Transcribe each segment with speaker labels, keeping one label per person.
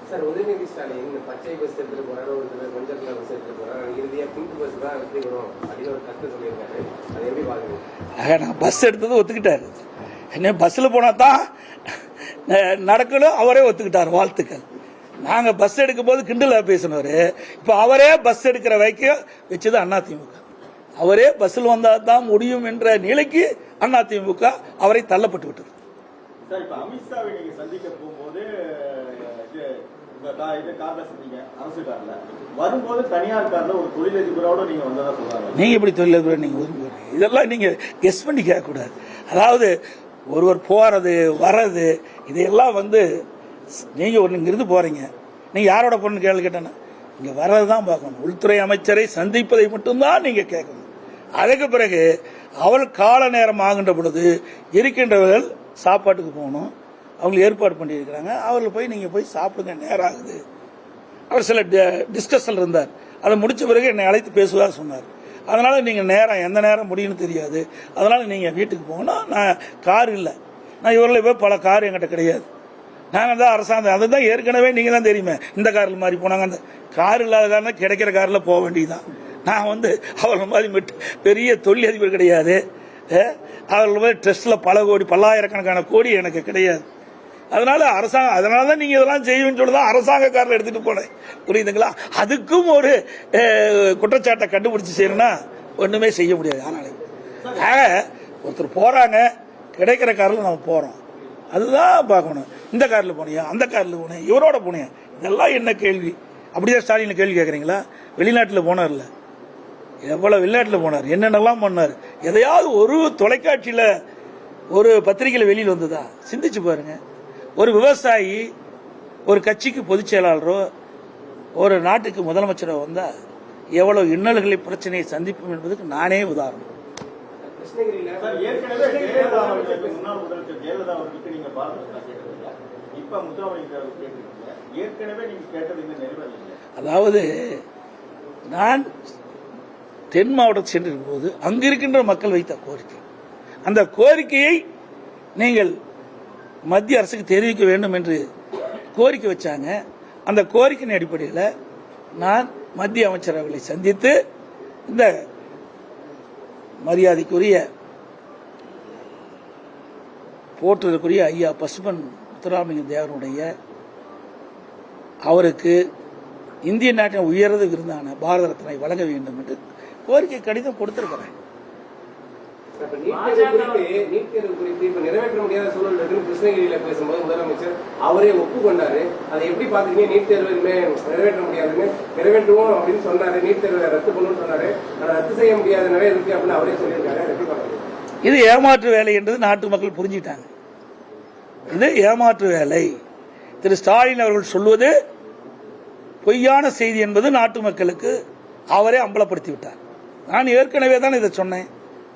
Speaker 1: Sir Udhayanidhi Stalin பச்சை bus எடுத்துட்டு போறாரு, ஒரு சிலர் மஞ்சள் கலர் பஸ் எடுத்துட்டு போறாரு, இறுதியா பிங்க் பஸ் தான் வெற்றி பெறும் அப்படின்னு ஒரு கருத்து சொல்லியிருக்காரு. அதை எப்படி பாக்குறீங்க?
Speaker 2: நான் பஸ் எடுத்தது ஒத்துக்கிட்டாரு. என்ன பஸ்ஸில் போனால் தான் நடக்கணும், அவரே ஒத்துக்கிட்டார். வாழ்த்துக்கள். நாங்கள் பஸ் எடுக்கும் போது கிண்டலாக பேசினவர், இப்போ அவரே பஸ் எடுக்கிற வரைக்கும் வச்சது அதிமுக. அவரே பஸ்ஸில் வந்தால் தான் முடியும் என்ற நிலைக்கு அதிமுக அவரை தள்ளப்பட்டு விட்டது.
Speaker 3: சார், இப்போ அமித்ஷாவை நீங்க சந்திக்க போகும்போது அரசு கார்ல வரும்போது தனியார் கார்ல ஒரு தொழிலதிபரோட நீங்க வந்ததா சொல்றாங்க.
Speaker 2: நீங்க எப்படி தொழிலதிபர் நீங்க இதெல்லாம் நீங்க கெஸ் பண்ணி கேட்க கூடாது. அதாவது ஒருவர் போறது வர்றது இதையெல்லாம் நீங்க இங்கிருந்து போறீங்க, நீங்க யாரோட போறன்னு கேள்வி கேட்டேன்னா இங்க வர்றதுதான் பார்க்கணும். உள்துறை அமைச்சரை சந்திப்பதை மட்டும்தான் நீங்க கேட்கணும். அதுக்கு பிறகு அவள் கால நேரம் ஆகின்ற பொழுது இருக்கின்றவர்கள் சாப்பாட்டுக்கு போகணும், அவங்க ஏற்பாடு பண்ணியிருக்கிறாங்க, அவர்கள் போய் நீங்கள் போய் சாப்பிடுங்க, நேரம் ஆகுது. அவர் சில டிஸ்கஷன் இருந்தார், அதை முடிச்ச பிறகு என்னை அழைத்து பேசுவதாக சொன்னார். அதனால் நீங்கள் நேரம் எந்த நேரம் முடியும்னு தெரியாது, அதனால் நீங்கள் வீட்டுக்கு போகணும். நான் கார் இல்லை, நான் இவர்களை போய் பல கார் என்கிட்ட கிடையாது, நாங்கள் தான் அரசாங்கம், அதுதான் ஏற்கனவே நீங்கள் தான் தெரியுமே, இந்த காரில் மாதிரி போனாங்க. அந்த கார் இல்லாத காரணம் கிடைக்கிற காரில் போக வேண்டியதுதான். நான் அவர்கள் மாதிரி பெரிய தொழிலதிபர் கிடையாது, அவர்கள் மாதிரி ட்ரெஸ்ட்டில் பல கோடி பல்லாயிரக்கணக்கான கோடி எனக்கு கிடையாது. அதனால தான் நீங்க இதெல்லாம் செய்வேன்னு சொல்லிதான் அரசாங்க காரில் எடுத்துட்டு போனேன், புரியுதுங்களா? அதுக்கும் ஒரு குற்றச்சாட்டை கண்டுபிடிச்சு செய்யணும்னா ஒண்ணுமே செய்ய முடியாது. அதனால ஒருத்தர் போறாங்க, கிடைக்கிற காரில் நம்ம போறோம், அதுதான் பார்க்கணும். இந்த காரில் போனியா, அந்த காரில் போனேன், இவரோட போனியா, இதெல்லாம் என்ன கேள்வி? அப்படியே ஸ்டாலின் கேள்வி கேட்குறீங்களா? வெளிநாட்டில் போனார்ல, எவ்வளவு வெளிநாட்டில் போனார், என்னென்னலாம் பண்ணார், எதையாவது ஒரு தொலைக்காட்சியில் ஒரு பத்திரிகையில் வெளியில் வந்ததா? சிந்திச்சு பாருங்க. ஒரு விவசாயி ஒரு கட்சிக்கு பொதுச் செயலாளரோ ஒரு நாட்டுக்கு முதலமைச்சரோ வந்தா எவ்வளவு இன்னல்களை பிரச்சனையை சந்திப்போம் என்பதுக்கு நானே உதாரணம். அதாவது நான் தென் மாவட்டத்தில் சென்றிருக்கும் போது அங்கு இருக்கின்ற மக்கள் வைத்த கோரிக்கை, அந்த கோரிக்கையை நீங்கள் மத்திய அரசுக்கு தெரிவிக்க வேண்டும் என்று கோரிக்கை வச்சாங்க. அந்த கோரிக்கையின் அடிப்படையில் நான் மத்திய அமைச்சர் அவர்களை சந்தித்து இந்த மரியாதைக்குரிய போற்றுதற்குரிய ஐயா பசுமன் முத்துராமலிங்க தேவருடைய அவருக்கு இந்திய நாட்டின் உயர்ந்த விருதான பாரத ரத்னை வழங்க வேண்டும் என்று கோரிக்கை கடிதம் கொடுத்திருக்கிறேன்.
Speaker 1: நீட் தேர்வு குறித்து இப்ப நிறைவேற்ற முடியாத சூழல் இருக்குன்னு கிருஷ்ணகிரியில பேசும்போது முதலமைச்சர் அவரே ஒப்புக்கொண்டாரு. அதை எப்படி பாத்தீங்க? நீட் தேர்வு நிறைவேற்ற முடியாதுன்னு நிறைவேற்றுவோம் அப்படின்னு சொன்னாரு, நீட் தேர்வை ரத்து பண்ணணும்னு சொன்னாரு, ஆனா ரத்து செய்ய முடியாத இருக்கு அப்படின்னு அவரே சொல்லியிருக்காரு. எப்படி பாக்குறீங்க?
Speaker 2: இது ஏமாற்று வேலை என்றது நாட்டு மக்கள் புரிஞ்சுட்டாங்க. இது ஏமாற்று வேலை. திரு ஸ்டாலின் அவர்கள் சொல்வது பொய்யான செய்தி என்பது நாட்டு மக்களுக்கு அவரே அம்பலப்படுத்தி விட்டார். நான் ஏற்கனவே தான் இதை சொன்னேன்.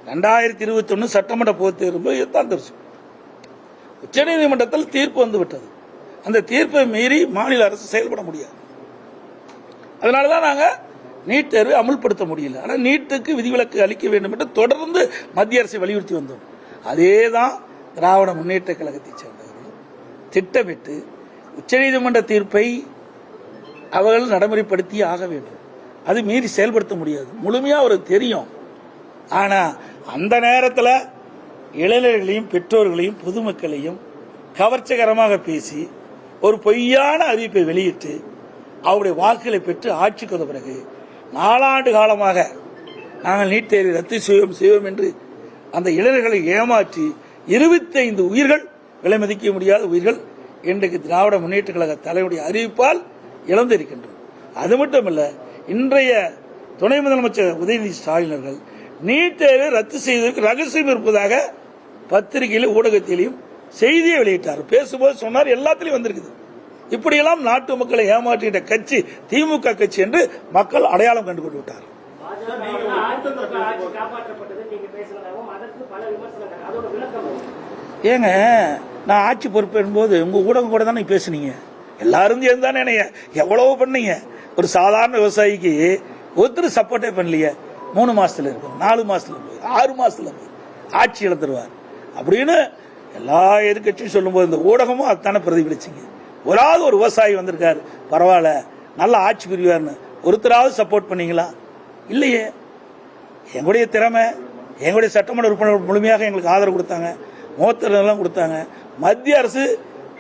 Speaker 2: 2021 சட்டமன்ற பொதுத் தேர்வு தான் தெரியும். உச்சநீதிமன்றத்தில் தீர்ப்பு வந்துவிட்டது. அந்த தீர்ப்பை மீறி மாநில அரசு செயல்பட முடியாது. அதனாலதான் நாங்க நீட் தேர்வை அமுல்படுத்த முடியல. ஆனால் நீட்டுக்கு விதிவிலக்கு அளிக்க வேண்டும் என்று தொடர்ந்து மத்திய அரசை வலியுறுத்தி வந்தோம். அதேதான் திராவிட முன்னேற்ற கழகத்தை சேர்ந்தவர்கள் திட்டமிட்டு உச்சநீதிமன்ற தீர்ப்பை அவர்கள் நடைமுறைப்படுத்தி ஆக வேண்டும். அது மீறி செயல்படுத்த முடியாது, முழுமையா அவருக்கு தெரியும். ஆனா அந்த நேரத்தில் இளைஞர்களையும் பெற்றோர்களையும் பொதுமக்களையும் கவர்ச்சிகரமாக பேசி ஒரு பொய்யான அறிவிப்பை வெளியிட்டு அவருடைய வாக்குகளை பெற்று ஆட்சிக்கு வந்த பிறகு 4 ஆண்டு காலமாக நாங்கள் நீட் தேர்வை ரத்து செய்வோம் என்று அந்த இளைஞர்களை ஏமாற்றி 25 உயிர்கள், விலை மதிக்க முடியாத உயிர்கள் இன்றைக்கு திராவிட முன்னேற்ற கழக தலைவருடைய அறிவிப்பால் இழந்திருக்கின்றோம். அது மட்டுமல்ல, இன்றைய துணை முதலமைச்சர் உதயநிதி ஸ்டாலின் அவர்கள் நீட் தேர்வை ரத்து செய்வதற்கு ரகசியம் இருப்பதாக பத்திரிகையிலும் ஊடகத்திலையும் செய்தியை வெளியிட்டார். பேசும்போது சொன்னார், எல்லாத்திலையும் வந்திருக்குது. இப்படியெல்லாம் நாட்டு மக்களை ஏமாற்றிட்ட கட்சி திமுக கட்சி என்று மக்கள் அடையாளம் கண்டு கொண்டு விட்டார். ஏங்க, நான் ஆட்சி பொறுப்பேறும் போது உங்க ஊடகம் கூட தானே பேசுனீங்க, எல்லாரும் சேர்ந்து தானே எவ்வளவு பண்ணீங்க. ஒரு சாதாரண விவசாயிக்கு ஒருத்தர் சப்போர்ட்டே பண்ணலையே. 3 மாசத்துல இருக்கு, 4 மாசத்துல போய் 6 மாசத்துல போய் ஆட்சி இழந்துருவார் அப்படின்னு எல்லா எதிர்கட்சியும் சொல்லும் போது இந்த ஊடகமும் அதுதானே பிரதிபலிச்சிங்க. ஒரு விவசாயி வந்திருக்காரு, பரவாயில்ல நல்ல ஆட்சி புரிவார்னு ஒருத்தராவது சப்போர்ட் பண்ணீங்களா? இல்லையே. எங்களுடைய திறமை, எங்களுடைய சட்டமன்ற உறுப்பினர் முழுமையாக எங்களுக்கு ஆதரவு கொடுத்தாங்க, மூத்தரெல்லாம் கொடுத்தாங்க. மத்திய அரசு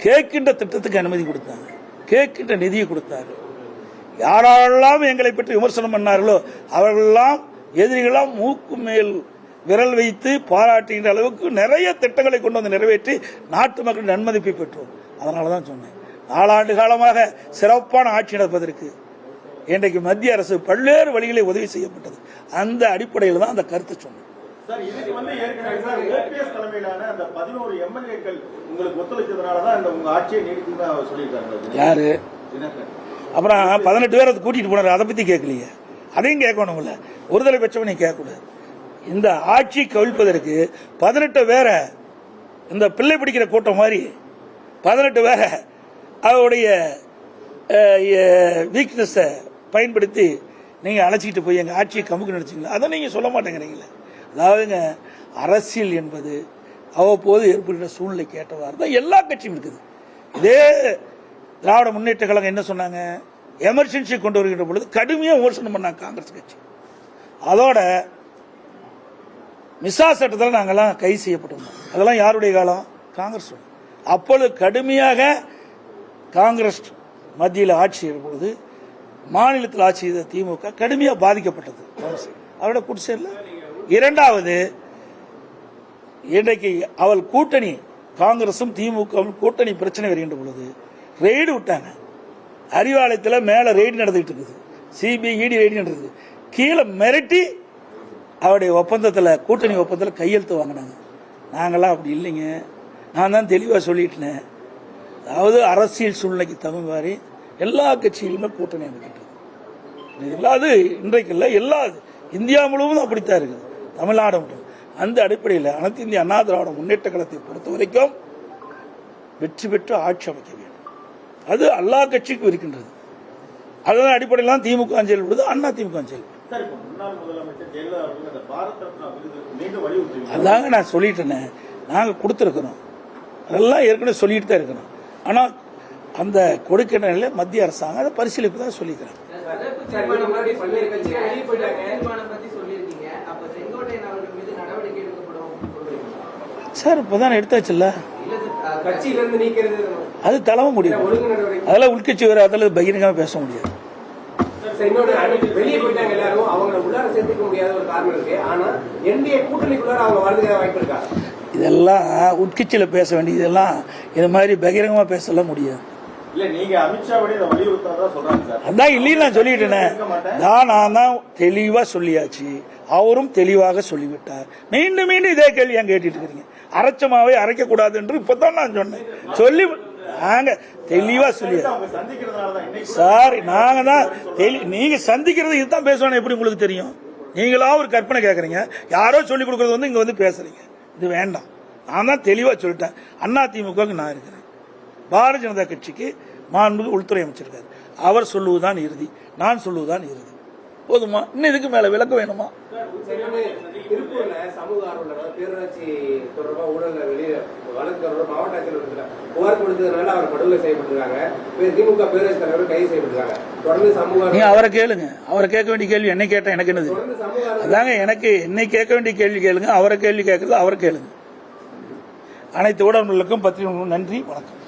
Speaker 2: கேட்கின்ற திட்டத்துக்கு அனுமதி கொடுத்தாங்க, கேட்கின்ற நிதியை கொடுத்தாரு. யாரெல்லாம் எங்களை பற்றி விமர்சனம் பண்ணார்களோ அவர்களெல்லாம் எதிரிகளாம் மூக்கு மேல் விரல் வைத்து பாராட்டுகின்ற அளவுக்கு நிறைய திட்டங்களை கொண்டு வந்து நிறைவேற்றி நாட்டு மக்களின் நன்மதிப்பை பெற்றோம். அதனால தான் சொன்னேன், 4 ஆண்டு காலமாக சிறப்பான ஆட்சி நடப்பதற்கு இன்றைக்கு மத்திய அரசு பல்வேறு வழிகளில் உதவி செய்யப்பட்டது. அந்த அடிப்படையில் தான் அந்த கருத்தை சொன்னேன்.
Speaker 3: சார், இதுக்கு வந்து ஏற்கனவே சார் ஓபிஎஸ் தலைமையிலான அந்த 11 எம்எல்ஏக்கள் உங்களுக்கு ஒத்துழைச்சதுனால தான் இந்த உங்க ஆட்சியை நீடிக்குன்னு அவர் சொல்லியிருக்காங்க.
Speaker 2: யாரு?
Speaker 3: தினகரன்.
Speaker 2: அப்புறம் 18 பேர் அதை கூட்டிட்டு போனார், அதை பத்தி கேட்கலையே. அதையும் கேட்கணும்ல, ஒருதலை பட்சம் கேட்கக்கூடாது. இந்த ஆட்சி கவிழ்ப்பதற்கு 18 பேரை இந்த பிள்ளை பிடிக்கிற கூட்டம் மாதிரி 18 பேரை அவருடைய வீக்னஸை பயன்படுத்தி நீங்கள் அழைச்சிக்கிட்டு போய் எங்கள் ஆட்சியை கமுக்கு நினைச்சிங்களா? அதை நீங்கள் சொல்ல மாட்டேங்கிறீங்களே. அதாவதுங்க, அரசியல் என்பது அவ்வப்போது ஏற்படுகிற சூழ்நிலை கேட்டவாறு தான் எல்லா கட்சியும் இருக்குது. இதே திராவிட முன்னேற்ற கழகம் என்ன சொன்னாங்க? எமர்ஜென்சி கொண்டு வருகின்ற பொழுது கடுமையாக விமர்சனம் பண்ணாங்க காங்கிரஸ் கட்சி. அதோட மிசா சட்டத்தில் நாங்கள்லாம் கைது செய்யப்பட்டிருந்தோம். அதெல்லாம் யாருடைய காலம்? காங்கிரஸ். அப்பொழுது கடுமையாக காங்கிரஸ் மத்தியில் ஆட்சி செய்யும் பொழுது மாநிலத்தில் ஆட்சி செய்த திமுக கடுமையாக பாதிக்கப்பட்டது. அவரோட குடிசையில் இரண்டாவது, இன்றைக்கு அவள் கூட்டணி காங்கிரசும் திமுக கூட்டணி பிரச்சனை வருகின்ற பொழுது ரெய்டு விட்டாங்க. அறிவாலயத்தில் மேலே ரெய்டு நடந்துகிட்டு இருக்குது, சிபிஐ இடி ரெய்டு நடக்குது. கீழே மிரட்டி அவருடைய ஒப்பந்தத்தில், கூட்டணி ஒப்பந்தத்தில் கையெழுத்து வாங்கினாங்க. நாங்களாம் அப்படி இல்லைங்க, நான் தான் தெளிவாக சொல்லிட்டேன். அதாவது அரசியல் சூழ்நிலைக்கு தகுந்த மாதிரி எல்லா கட்சிகளுமே கூட்டணி அமைக்கிட்டது. இல்லாது இன்றைக்கு இல்லை, எல்லா இந்தியா முழுவதும் அப்படித்தான் இருக்குது, தமிழ்நாடு மட்டும். அந்த அடிப்படையில் அனைத்து இந்திய அண்ணா திராவிட முன்னேற்ற கழகத்தை பொறுத்த வரைக்கும் வெற்றி பெற்று ஆட்சி அமைக்க வேண்டும். அது எல்லா கட்சிக்கும் இருக்கின்றது. அதன் அடிப்படையில் தான் திமுக செயல்படுது, அண்ணா திமுக செயல்படுது. அதாங்க நான் சொல்லிட்டேனே, நாங்கள் கொடுத்துருக்கிறோம், அதெல்லாம் ஏற்கனவே சொல்லிட்டு தான் இருக்கிறோம். ஆனால் அந்த கொடுக்கிற நிலையில் மத்திய அரசாங்கம் அதை பரிசீலிப்பு தான் சொல்லிக்கிறேன். சார் இப்போதான் எடுத்தாச்சுல்ல, அது தலைமை முடியும். அதெல்லாம் உள்கட்சி வேறு, அதில் பகிரங்கமாக பேச முடியாது.
Speaker 1: வெளியே போயிட்டாங்க எல்லாரும், அவங்க உள்ளார சேர்த்துக்க முடியாத ஒரு காரணம் இருக்கு. ஆனா என்டிஏ கூட்டணிக்குள்ளார அவங்க வரதுக்கான வாய்ப்பு இருக்கா?
Speaker 2: இதெல்லாம் உட்கட்சியில் பேச வேண்டியது, இதெல்லாம் இது மாதிரி பகிரங்கமாக பேசலாம் முடியாது.
Speaker 3: இல்ல, நீங்க அமித்ஷாவோட இதை வலியுறுத்ததா சொல்றாங்க சார்.
Speaker 2: அதான் இல்லைன்னு நான் சொல்லிட்டேனே, நான் தான் தெளிவா சொல்லியாச்சு, அவரும் தெளிவாக சொல்லிவிட்டார். மீண்டும் மீண்டும் இதே கேள்வி ஏன் கேட்டுட்டு இருக்கீங்க? அரைச்சமாவே அரைக்க கூடாது என்று இப்பதான் நான் சொன்னேன். சொல்லி நாங்க தெளிவா சொல்லியா சார், நாங்க தான் நீங்க சந்திக்கிறது இதுதான் பேசுவாங்க. எப்படி உங்களுக்கு தெரியும்? நீங்களா ஒரு கற்பனை கேட்கறீங்க, யாரோ சொல்லி கொடுக்கறது வந்து இங்க வந்து பேசுறீங்க. இது வேண்டாம். நான் தான் தெளிவா சொல்லிட்டேன், அண்ணா திமுகவுக்கு நான் இருக்கிறேன், பாரதிய ஜனதா கட்சிக்கு மாண்புமிகு உள்துறை அமைச்சிருக்காரு, அவர் சொல்லுவதுதான் இறுதி, நான் சொல்லுவதுதான் இறுதி. போதுமா? இன்னும் இதுக்கு மேல விளக்க வேணுமா?
Speaker 1: திருப்பூர்ல சமூக ஆர்வலர் பேரூராட்சி தொடர்பாக ஊழல் வெளியே வழக்கு மாவட்ட ஆட்சியர் புகார் கொடுத்ததுனால அவர் படுகொலை செய்யப்பட்டிருக்காங்க. திமுக பேரூராட்சி தலைவர் கைது செய்யப்பட்டிருக்காங்க. தொடர்ந்து சமூக
Speaker 2: நீங்க அவரை கேளுங்க, அவரை கேட்க வேண்டிய கேள்வி என்னை கேட்டா எனக்கு என்னது? அதாங்க, எனக்கு என்னை கேட்க வேண்டிய கேள்வி கேளுங்க, அவரை கேள்வி கேட்கறது அவரை கேளுங்க. அனைத்து ஊடகங்களுக்கும் பத்திரிகை நன்றி, வணக்கம்.